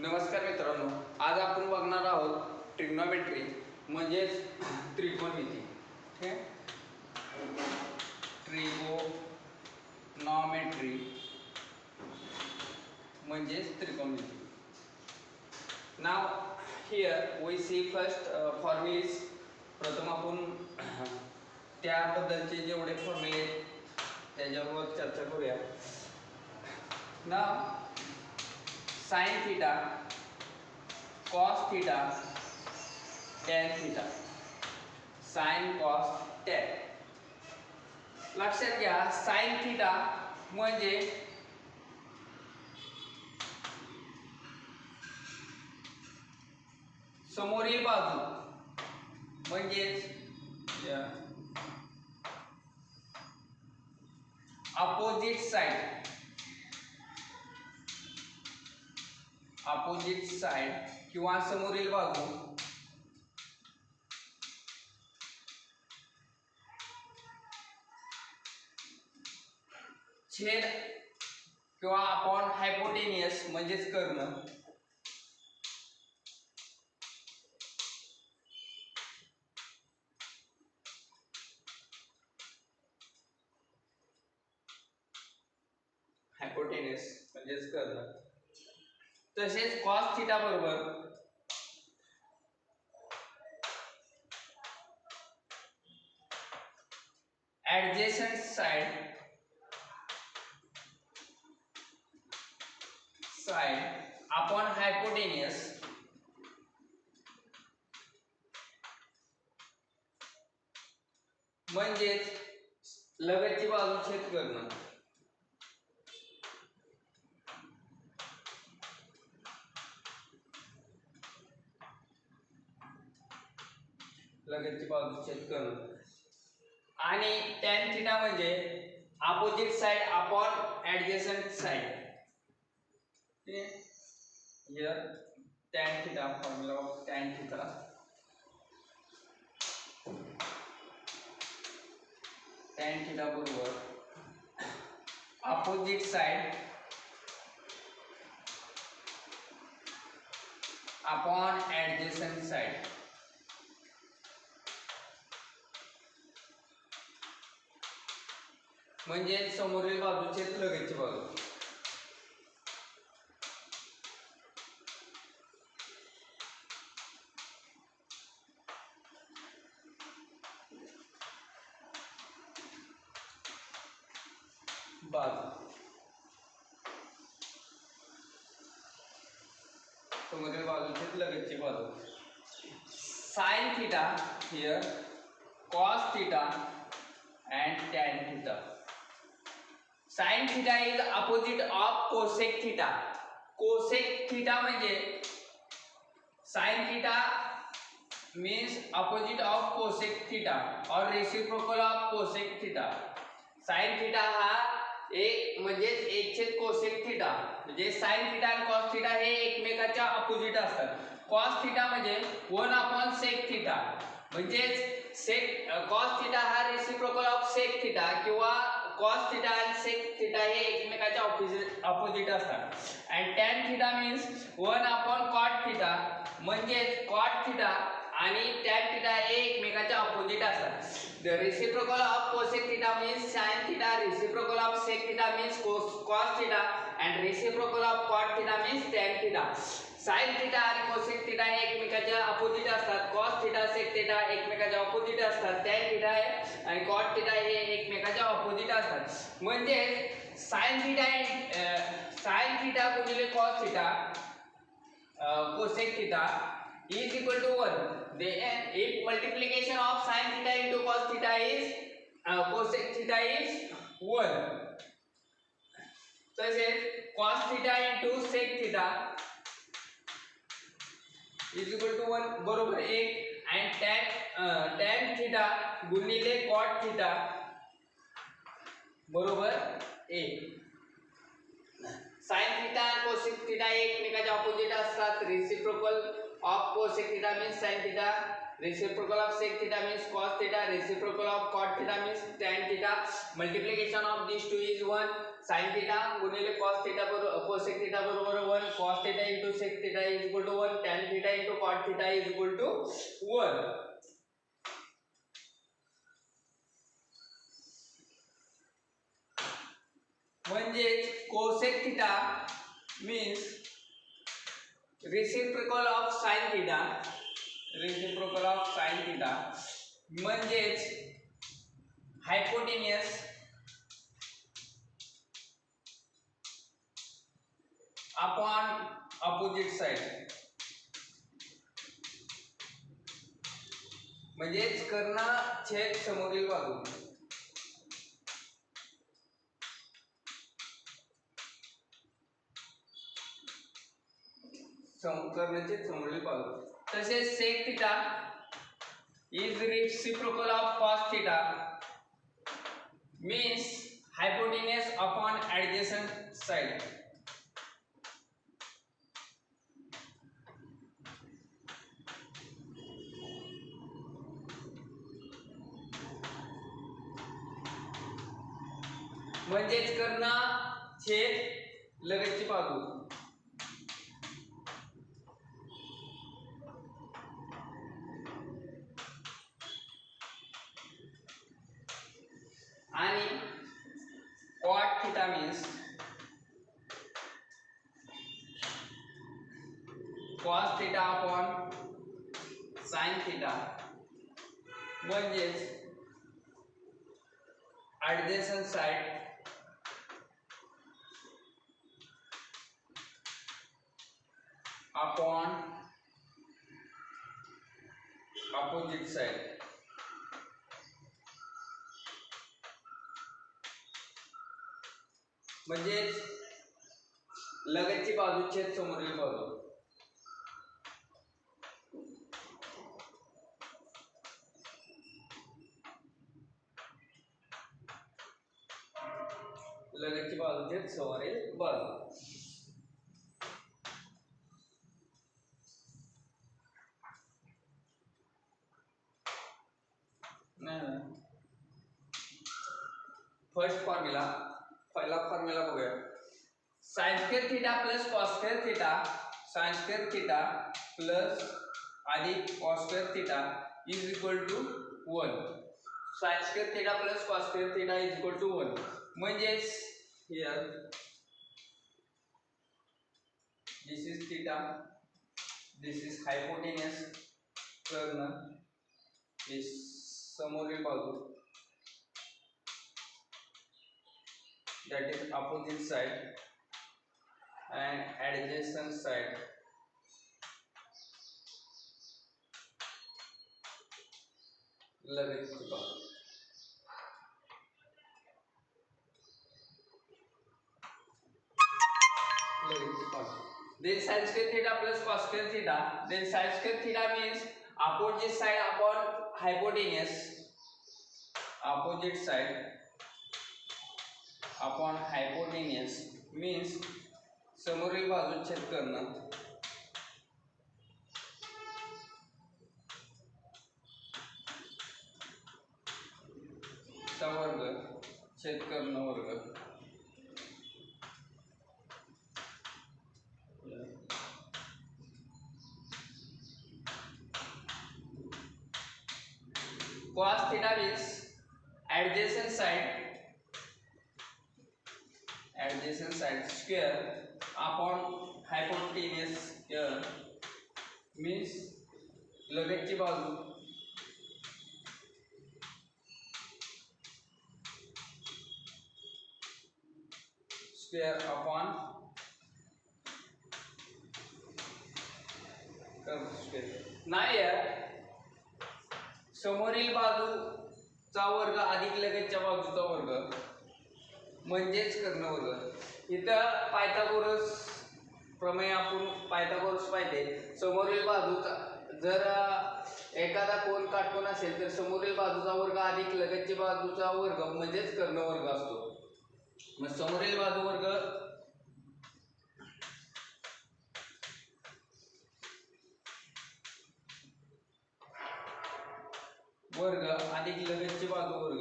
नमस्कार मित्रांनो, आज आपण बघणार आहोत ट्रिग्नोमेट्री म्हणजेच त्रिकोणमिती. ठीक आहे, ट्रिगोनॉमेट्री म्हणजेच त्रिकोणमिती. Now here we see first formulae. प्रथम आपण त्याबद्दलचे जेवढे फॉर्म्युले आहेत त्याच्यावर चर्चा करूया. नाव sin theta, cos theta, tan theta. sin, cos, tan. लक्षात घ्या, sin theta म्हणजे समोरील बाजू म्हणजेच अपोजिट साइड. अपोजिट साइड किंवा समोरील बाजू छेद किंवा अपॉन हायपोटेनियस म्हणजेच कर्ण. हायपोटेनियस म्हणजेच कर्ण. तसेच cos थीटा बरोबर ऍडजेसंट साइड अपॉन हायपोटेनियस म्हणजेच लगतची बाजू छेद करणं. लगतची बाजू छेद करणं. आणि tan थीटा म्हणजे opposite side upon adjacent side. Here tan theta, formula of tan theta. tan theta बरोबर opposite side upon adjacent side. म्हणजे समोरील बाजू छेद लगतची बाजू. समोरील बाजू छेद लगतची बाजू. sin theta here, cos theta and tan theta. sin theta is opposite of cosec theta. cosec theta म्हणजे sin theta means opposite of cosec theta or reciprocal of cosec theta. sin theta हा एक म्हणजे एक छेद cosec theta. म्हणजे sin theta आणि cos theta हे एकमेकाच्या अपोजिट असतात. cos theta म्हणजे 1 sec theta. म्हणजे sec cos theta हा reciprocal of sec theta किंवा cos theta आणि sec theta हे एकमेकाच्या अपोजिट असतात. and tan theta means 1 cot theta. म्हणजे cot theta आणि tan theta हे एकमेकाच्या अपोजिट असतात. the reciprocal of cosec theta means sin theta, reciprocal of sec theta means cos theta and reciprocal of cot theta means tan theta. sin theta आणि cosec theta हे एकमेकाच्या opposite असतात. cos theta, sec theta एकमेकाच्या opposite असतात. tan theta आणि cot theta हे एकमेकाच्या opposite असतात. म्हणजे sin theta गुणिले cos theta cosec theta is equal to 1. Then if multiplication of sin theta into cos theta is cosec theta is 1. तसेच cos theta into sec theta is equal to 1 बरोबर 1 and tan theta गुणिले cot theta बरोबर 1. sin theta आणि cosec theta एकमेकाच्या opposite असतात. Reciprocal of cosec theta means sin theta, reciprocal of sec theta means cos theta, reciprocal of cot theta means tan theta. Multiplication of these two is 1. sin theta गुणिले cos theta बरोबर cosec theta बरोबर 1, cos theta into sec theta is equal to 1, tan theta into cot theta is equal to 1. म्हणजे cosec theta means reciprocal of sin theta, reciprocal of sin theta म्हणजेच hypotenuse upon opposite side, म्हणजेच कर्ण छेद समोरील बाजू. कर्ण छेद समोरील बाजू. तसेच sec theta is reciprocal of cos theta means hypotenuse upon adjacent side. म्हणजेच कर्ण छेद लगतची बाजू. आणि cot theta means cos theta upon sin theta म्हणजेच adjacent side upon opposite side. म्हणजेच लगतची बाजू छेद समोरील बाजू. लगतची बाजू छेद समोरील बाजू. फर्स्ट फॉर्म्युला, पहिला फॉर्म्युला बघूया. sin square theta plus cos square theta, sin square theta plus अधिक cos square theta is equal to 1. sin square theta plus cos square theta is equal to 1. म्हणजेच here this is theta, this is hypotenuse, कर्ण is समोरील बाजू, that is opposite side, and adjacent side लगतची बाजू. Then sin square theta plus cos square theta, then sin square theta means opposite side upon hypotenuse, opposite side upon hypotenuse means समोरील बाजू छेद कर्ण, चा वर्ग छेद कर्ण वर्ग. cos theta means adjacent side square upon hypotenuse here means लगतची बाजू square upon curve square. Now here समोरील बाजूचा वर्ग अधिक लगतच्या बाजूचा वर्ग म्हणजेच कर्ण वर्ग. इथं पायथागोरस प्रमेय आपण पायथागोरस पाहिजे. समोरील बाजूचा जर एखादा कोन काटकोन असेल तर समोरील बाजूचा वर्ग अधिक लगतच्या बाजूचा वर्ग म्हणजेच कर्ण वर्ग असतो. मग समोरील बाजू वर्ग वर्ग अधिक लगतची बाजू वर्ग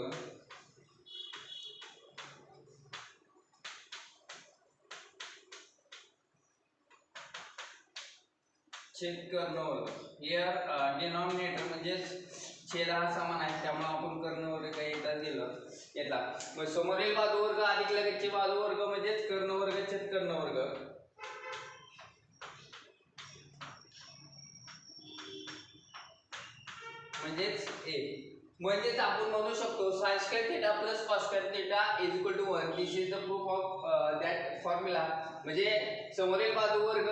छेद कर्ण वर्ग. हिअर डिनॉमिनेटर म्हणजेच छेद हा समान आहे त्यामुळे आपण कर्ण वर्ग काही एकदा घेतला. मग समोरील बाजू वर्ग अधिक लगतची बाजू वर्ग म्हणजेच कर्ण वर्ग छेद कर्ण वर्ग. म्हणजेच a. म्हणजेच आपण म्हणू शकतो sin square theta plus cos square theta is equal to 1. This is the proof of that formula. म्हणजे समोरील बाजू वर्ग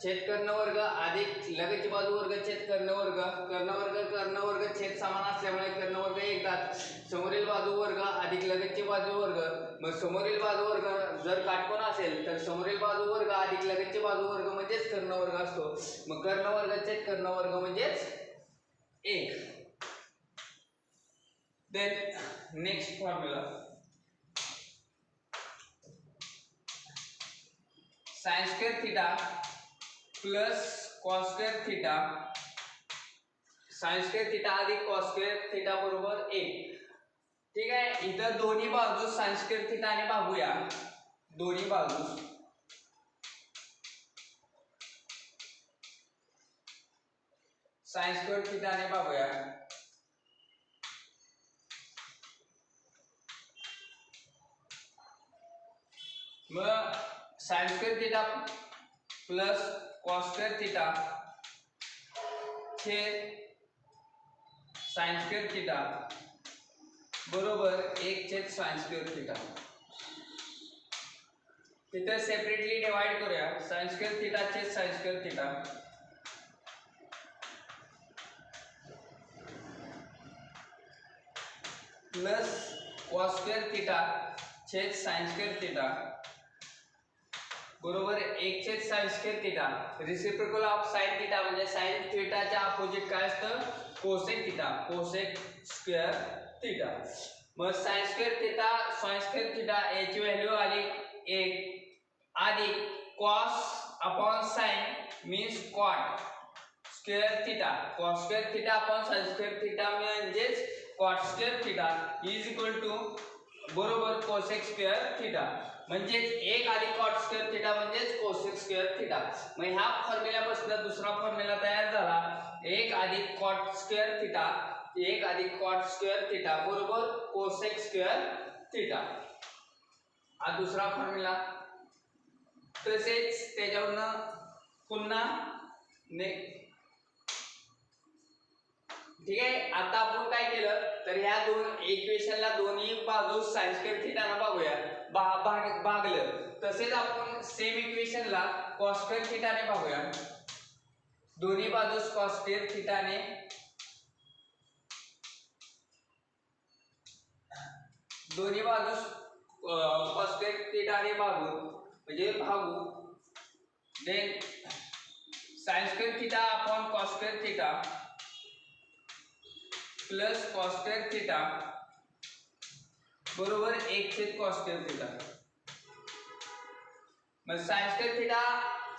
छेद कर्ण वर्ग अधिक लगतची बाजू वर्ग छेद कर्ण वर्ग. कर्ण वर्ग छेद समान असल्यामुळे कर्ण वर्ग एकदाच. समोरील बाजू वर्ग अधिक लगतची बाजू वर्ग. मग समोरील बाजू वर्ग जर काटकोन असेल तर समोरील बाजू वर्ग अधिक लगतची बाजू वर्ग म्हणजेच कर्ण वर्ग असतो. मग कर्ण वर्ग छेद कर्ण वर्ग म्हणजेच 1. Then next formula, sin square theta plus cos square theta, sin square theta अधिक cos square theta बरोबर 1. ठीक आहे. इथं दोन्ही बाजू sin square theta ने भागूया. दोन्ही बाजू sin square theta ने भागूया. मग sin square theta plus cos square theta छेद sin square theta बरोबर 1 छेद sin square theta. तिथे सेपरेटली डिवाइड करूया. sin square theta छेद sin square theta plus cos square theta छेद sin square theta बरोबर 1 छेद sin square theta. Reciprocal of sin theta म्हणजे sin theta च्या अपोजिट काय असतं cosec theta. cosec square theta. मग sin square theta sin square theta याची value आली 1 अधिक cos upon sin means cot square theta. cos square theta upon sin square theta म्हणजेच cot square theta is equal to बरोबर cosec square theta. म्हणजे 1 अधिक cot square theta म्हणजेच cosec square theta. मग ह्या फॉर्म्युल्यापासून दुसरा फॉर्म्युला तयार झाला 1 अधिक cot square theta 1 अधिक cot square theta बरोबर cosec square theta. हा दुसरा फॉर्म्युला. तसेच त्याच्यावरनं पुन्हा ठीक आहे. आता आपण काय केलं तर ह्या दोन इक्वेशनला दोन्ही बाजू sin square theta ने भागूया. भागलं. तसेच आपण सेम इक्वेशनला cos square theta ने भागूया. दोन्ही बाजू cos square theta ने दोन्ही बाजू cos square theta ने म्हणजे भागू. Then sin square theta upon cos square theta plus cos square theta बरोबर 1 छेद cos square theta. मग sin square theta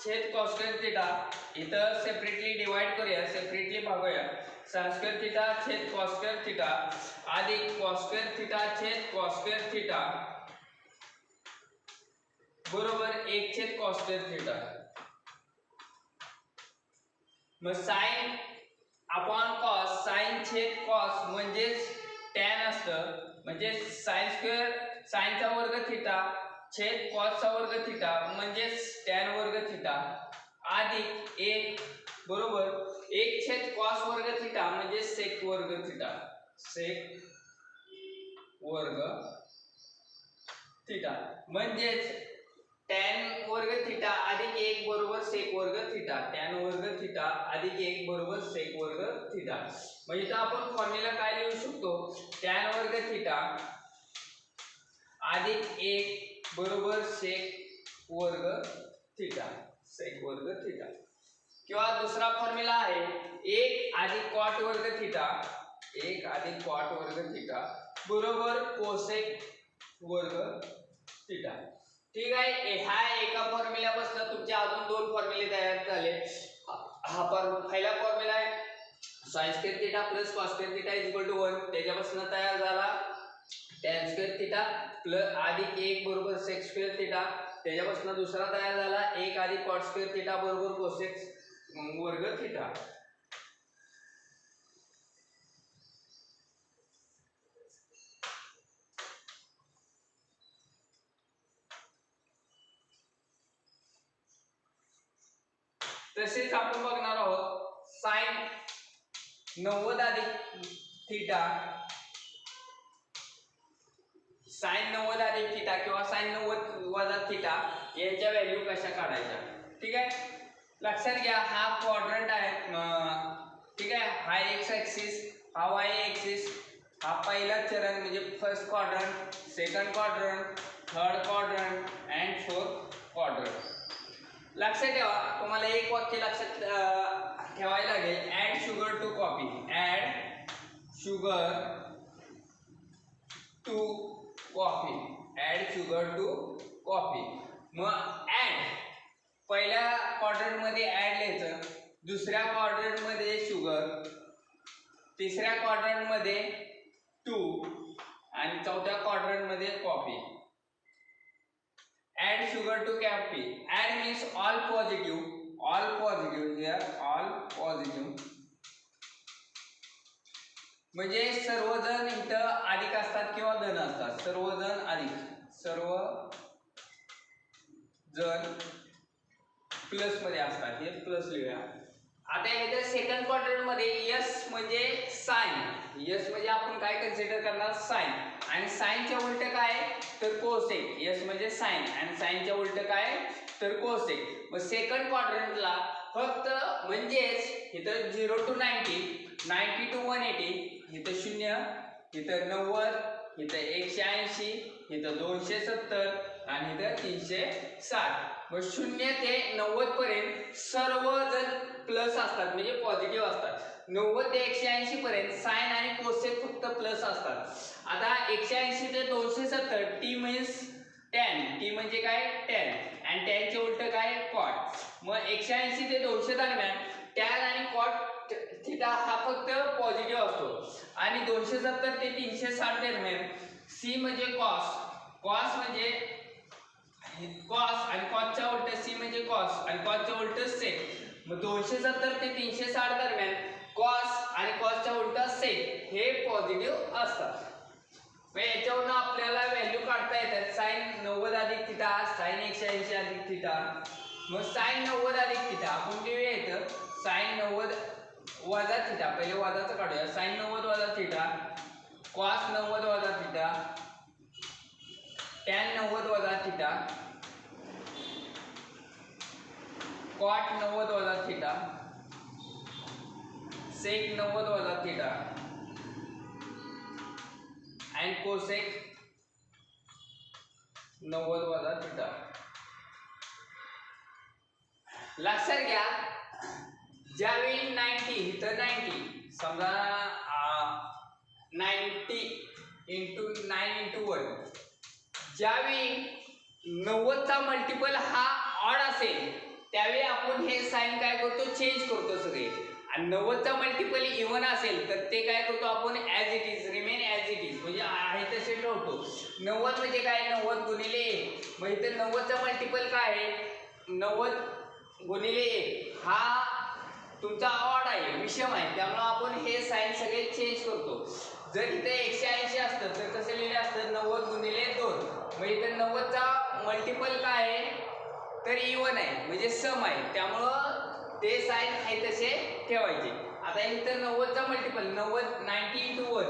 छेद cos square theta इथं सेपरेटली डिवाइड करूया. सेपरेटली भागूया. sin square theta छेद cos square theta अधिक cos square theta छेद cos square theta बरोबर 1 छेद cos square theta. मग sin अपॉन cos sin छेद cos म्हणजेच tan असतं. म्हणजे sin स्क्वेअर sin चा वर्ग थीटा छेद cos चा वर्ग थीटा म्हणजेच tan वर्ग थीटा अधिक 1 बरोबर 1 छेद cos वर्ग थीटा म्हणजे sec वर्ग थीटा. sec वर्ग थीटा म्हणजेच tan वर्ग थीटा अधिक 1 बरोबर sec वर्ग थीटा. tan वर्ग थीटा अधिक 1 बरोबर sec वर्ग थीटा. म्हणजे इथं आपण फॉर्म्युला काय लिहू शकतो tan वर्ग थीटा अधिक 1 बरोबर sec वर्ग थीटा. sec वर्ग थीटा. किंवा दुसरा फॉर्म्युला आहे 1 अधिक cot वर्ग थीटा 1 अधिक cot वर्ग थीटा बरोबर cosec वर्ग थीटा. ठीक आहे. ह्या एका फॉर्म्युल्यापासून तुमचे अजून दोन फॉर्म्युले तयार झाले. हा पहिला फॉर्म्युला आहे sin square theta plus cos square theta is equal to 1. त्याच्यापासून तयार झाला tan square theta प्लस अधिक 1 बरोबर sec square theta. त्याच्यापासून दुसरा तयार झाला 1 अधिक cot square theta बरोबर cosec वर्ग थिटा. तसेच आपण बघणार आहोत साइन 90 अधिक थिटा, साइन 90 अधिक थिटा किंवा साइन 90 वजा थिटा यांच्या व्हॅल्यू कशा काढायच्या. ठीक आहे, लक्षात घ्या हा क्वाड्रंट आहे. ठीक आहे, हा एक्स ऍक्सिस, हा वाय ऍक्सिस, हा पहिला चरण म्हणजे first quadrant, second quadrant, third quadrant and fourth quadrant. लक्षात ठेवा, तुम्हाला एक वाक्य लक्षात ठेवायला लागेल. Add sugar to coffee, add sugar to coffee, add sugar to coffee. मग ऍड पहिल्या क्वाड्रंट मध्ये ऍड लिहायचं, दुसऱ्या क्वाड्रंट मध्ये शुगर, तिसऱ्या क्वाड्रंट मध्ये 2 आणि चौथ्या क्वाड्रंट मध्ये coffee. Add sugar to coffee. Add means all positive here, all positive. म्हणजे सर्वजण इथं अधिक असतात किंवा धन असतात. सर्वजण अधिक, सर्वजण प्लस मध्ये असतात, हे प्लस लिहूया. आता इथे सेकंड क्वाड्रंट मध्ये यस म्हणजे साइन, यस म्हणजे आपण काय कन्सिडर करणार साइन, आणि साइनच्या उलट काय तर कोसेक. यस म्हणजे साइन आणि साइनच्या उलट काय तर कोसेक. मग सेकंड क्वाड्रंटला फक्त म्हणजेच इथं 0 to 90, 90 to 180, इथं 0, इथं 90, इथं 180, इथं 270 आणि इथं 360. मग 0 ते 90 पर्यंत सर्वजण प्लस असतात म्हणजे पॉझिटिव्ह असतात. 90 ते 180 पर्यंत साइन आणि कोसेक फक्त प्लस असतात. आता 180 ते 270 टी मीन्स टॅन, टी म्हणजे काय टॅन, आणि टॅनचे उलट काय कॉट. मग 180 ते 200 दरम्यान टॅन आणि कॉट थिटा हा फक्त पॉझिटिव्ह असतो. आणि 270 ते 360 दरम्यान सी म्हणजे कॉस, कॉस म्हणजे कॉस आणि कॉसच्या उलट सी म्हणजे कॉस आणि कॉसच्या उलट सेक. मग 270 ते 360 दरम्यान कॉस आणि कॉसच्या उलट सेक हे पॉझिटिव्ह असतात. मग याच्यावरून आपल्याला व्हॅल्यू काढता येतात. साइन 90 अधिक थिटा, साइन 180 अधिक थिटा. मग साइन 90 अधिक थिटा आपण लिहूया इथं साइन 90 वजा थिटा, पहिले वजाचं काढूया. साइन 90 वजा थिटा, कॉस 90 वजा थिटा, टॅन 90 वजा थिटा, कॉट 90 वजा थिटा, सेक 90 वजा थिटा अँड कोसेक 90 वजा थिटा. लक्षात घ्या, ज्यावेळी 90 इथं 90 समजा 90 इंटू 9 इंटू 1, ज्यावेळी 90 चा मल्टिपल हा ऑड असेल त्यावेळी आपण हे साइन काय करतो चेंज करतो सगळे. आणि 90 चा मल्टिपल इव्हन असेल तर ते काय करतो आपण as it is, remain as it is, म्हणजे आहे तसे ठेवतो. 90 म्हणजे काय 90 गुणिले 1. मग इथे 90 चा मल्टिपल काय आहे 90 गुणिले 1, हा तुमचा ऑड आहे, विषम आहे, त्यामुळे आपण हे साइन सगळे चेंज करतो. जर इथे 180 असतं तर कसं लिहिले असतं 90 गुणिले 2. मग इथे 90 चा मल्टिपल काय आहे तर इव्हन आहे म्हणजे सम आहे, त्यामुळं ते साइन आहे तसे ठेवायचे. आता इथं 90 चा मल्टिपल 90 इंटू 1,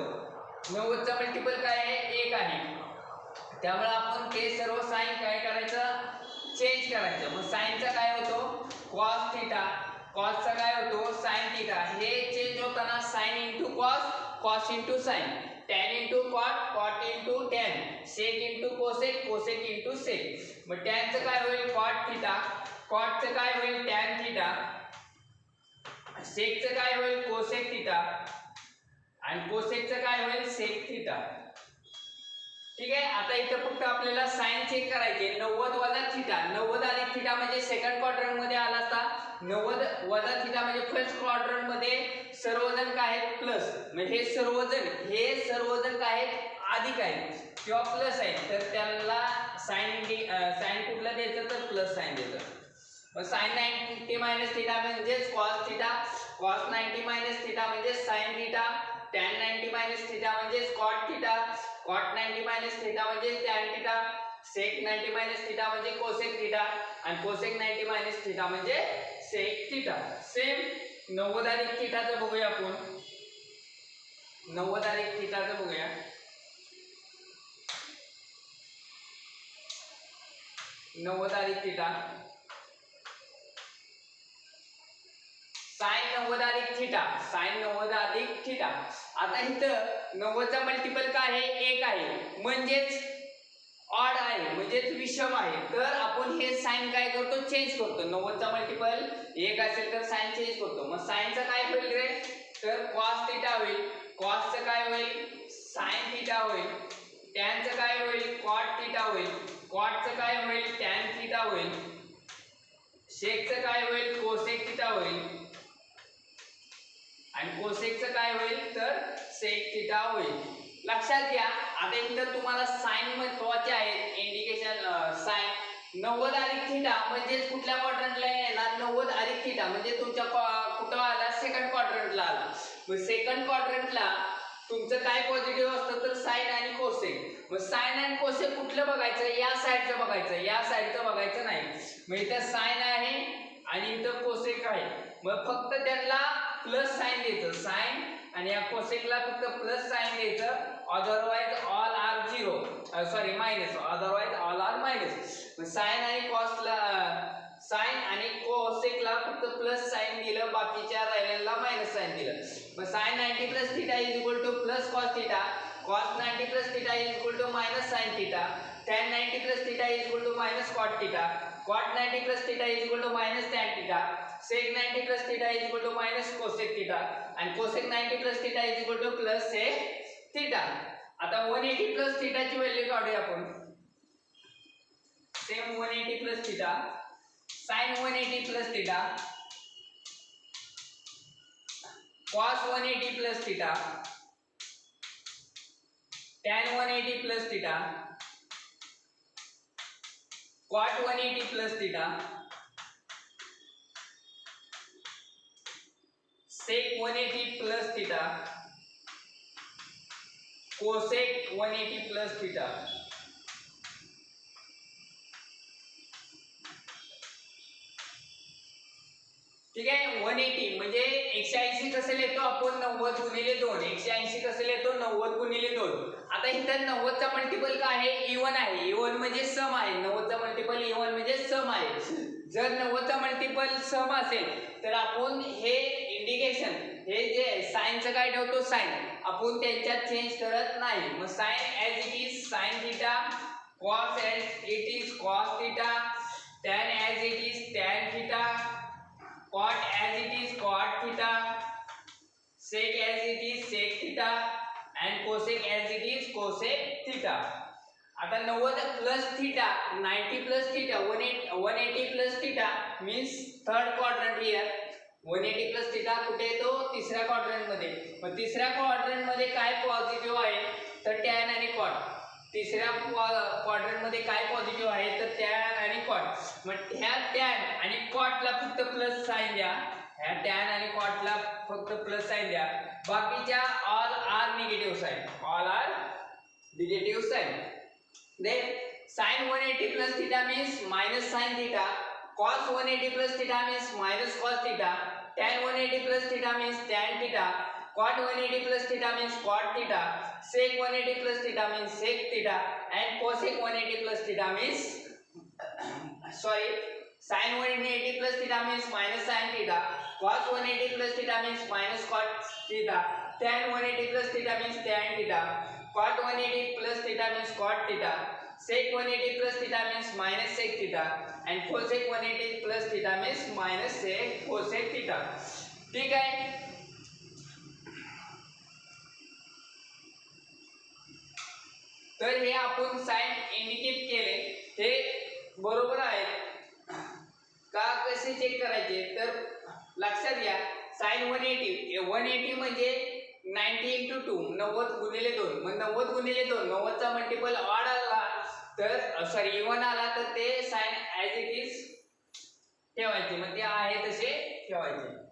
90 चा मल्टिपल काय आहे 1 आहे, त्यामुळे आपण ते सर्व साइन काय करायचं चेंज करायचं. मग साइनचा काय होतो कॉस थिटा, कॉसचा काय होतो साइन थिटा. हे चेंज होताना sine into cos, cos into sine, tan into cot, cot into tan, sec into cosec, cosec into sec. मग टॅनचं काय होईल कॉट थिटा, कॉटचं काय होईल टॅन थिटा, सेकचं काय होईल कोसेक थिटा आणि कोसेकचं काय होईल सेक थिटा. ठीक आहे, आता इथं फक्त आपल्याला साइन चेक करायचे. 90 वजा थिटा, 90 अधिक थिटा म्हणजे सेकंड क्वाड्रंट मध्ये आला असता, 90 वजा थिटा म्हणजे फर्स्ट क्वाड्रंट मध्ये सर्वजण काय आहेत प्लस. म्हणजे हे सर्वजण काय आहेत अधिक आहेत किंवा प्लस आहेत, तर त्याला साइन कुठला द्यायचं तर प्लस साइन द्यायचं. साइन 90 मायनस थिटा म्हणजेच cos theta, cos 90 minus theta म्हणजे sine theta, tan 90 minus theta म्हणजे cot theta, cot 90 minus theta म्हणजे tan theta, sec 90 minus theta म्हणजे कोसेक थिटा आणि कोसेक 90 मायनस थिटा म्हणजे सेक थिटा. सेम 90 अधिक थिटाचं बघूया आपण. 90 अधिक थिटाचं बघूया. 90 अधिक थिटा, साइन 90 अधिक थिटा, साइन 90 अधिक थिटा. आता इथं 90 चा मल्टिपल काय आहे? 1 आहे, म्हणजेच ऑड आहे, म्हणजेच विषम आहे. तर आपण हे साइन काय करतो? चेंज करतो. 90 चा मल्टिपल 1 असेल तर साइन चेंज करतो. मग साइनचं काय होईल रे? तर कॉस थिटा होईल. कॉसचं काय होईल? साइन थिटा होईल. टॅनचं काय होईल? कॉट थिटा होईल. कॉटचं काय होईल? टॅन थिटा होईल. सेकचं काय होईल? कोसेक थिटा होईल. आणि कोसेकचं काय होईल? तर सेक थिटा होईल. लक्षात घ्या. आता इथं तुम्हाला साइन महत्वाचे आहेत. इंडिकेशन साइन 90 अधिक थिटा म्हणजेच कुठल्या क्वाड्रंटला येणार? 90 अधिक थिटा म्हणजे तुमच्या कुठं आला? सेकंड क्वाड्रंटला आला. मग सेकंड क्वाड्रंटला तुमचं काय पॉझिटिव्ह असतं? तर साइन आणि कोसेक. मग साइन आणि कोसेक कुठलं बघायचं? या साइडचं बघायचं, या साइडचं बघायचं नाही. मग इथं साइन आहे आणि इथं कोसेक आहे. मग फक्त त्यांना प्लस साइन द्यायचं. साइन आणि या कोसेकला फक्त प्लस साइन द्यायचं. Otherwise all are zero, sorry minus, otherwise all are minus. Sine आणि कॉसला, साइन आणि कोसेकला फक्त प्लस साइन दिलं, बाकीच्या राहिलेला मायनस साइन दिलं. मग sine 90 plus theta is equal to plus cos theta, cos 90 plus theta is equal to minus sine theta, tan 90 plus theta is equal to minus cot theta, cot 90 plus theta is equal to minus tan theta, sec 90 plus theta is equal to minus cosec theta आणि cosec 90 plus theta is equal to plus sec theta. आता 180 plus थिटाची value काढूया आपण. Same 180 plus theta, sine 180 plus theta, cos 180 plus theta, tan 180 plus theta, cot 180 plus theta, sec 180 plus theta, cosec 180 plus theta. ठीक आहे. 180 म्हणजे 180 कसं लिहितो आपण? 90 गुणिले 2. 180 कसं लिहितो? 90 गुणिले 2. आता इथं 90 चा मल्टिपल काय आहे? इवन आहे. इवन म्हणजे सम आहे. 90 चा मल्टिपल इवन म्हणजे सम आहे. जर 90 चा मल्टिपल सम असेल तर आपण हे इंडिकेशन, हे जे साइनचं काय ठेवतो? साइन आपण त्यांच्यात चेंज करत नाही. मग sine as it is sine theta, cos as it is cos theta, tan as it is tan theta, cot as it is cot theta, sec as it is sec theta and cosec as it is cosec theta. आता 90 plus theta, 90 plus theta, 180 plus theta means third quadrant here. 180 plus theta कुठे येतो? तिसऱ्या quadrant मध्ये. मग तिसऱ्या quadrant मध्ये काय positive आहे? तर टॅन आणि कॉट. तिसऱ्या क्वाड्रंट मध्ये काय पॉझिटिव्ह आहे? तर टॅन आणि कॉट. मग ह्या टॅन आणि कॉटला फक्त प्लस साइन द्या. ह्या टॅन आणि कॉटला फक्त प्लस साइन द्या. बाकीच्या all are negative sign, all are negative sign. Then sine 180 plus theta means minus sine theta, cos 180 plus theta means minus cos theta, tan 180 plus theta means tan theta, cot 180 plus theta means cot theta, sec 180 plus theta means sec theta and cosec 180 plus theta means sin 180 plus theta means minus sin theta, cos 180 plus theta means minus cot theta, tan 180 plus theta means tan theta, cot 180 plus theta means cot theta, sec 180 plus theta means minus sec theta and cosec 180 plus theta means minus sec cosec theta. ठीक आहे. तर हे आपण sign indicate केले, हे बरोबर आहे का? कसे चेक करायचे? तर लक्षात घ्या. साइन 180 म्हणजे 90 × 2, 90 गुणिले 2. मग 90 गुणिले 2, 90 चा मल्टिपल ऑड आला तर सॉरी इवन आला तर ते साइन ॲज इट इज ठेवायचे, मग ते आहे तसे ठेवायचे.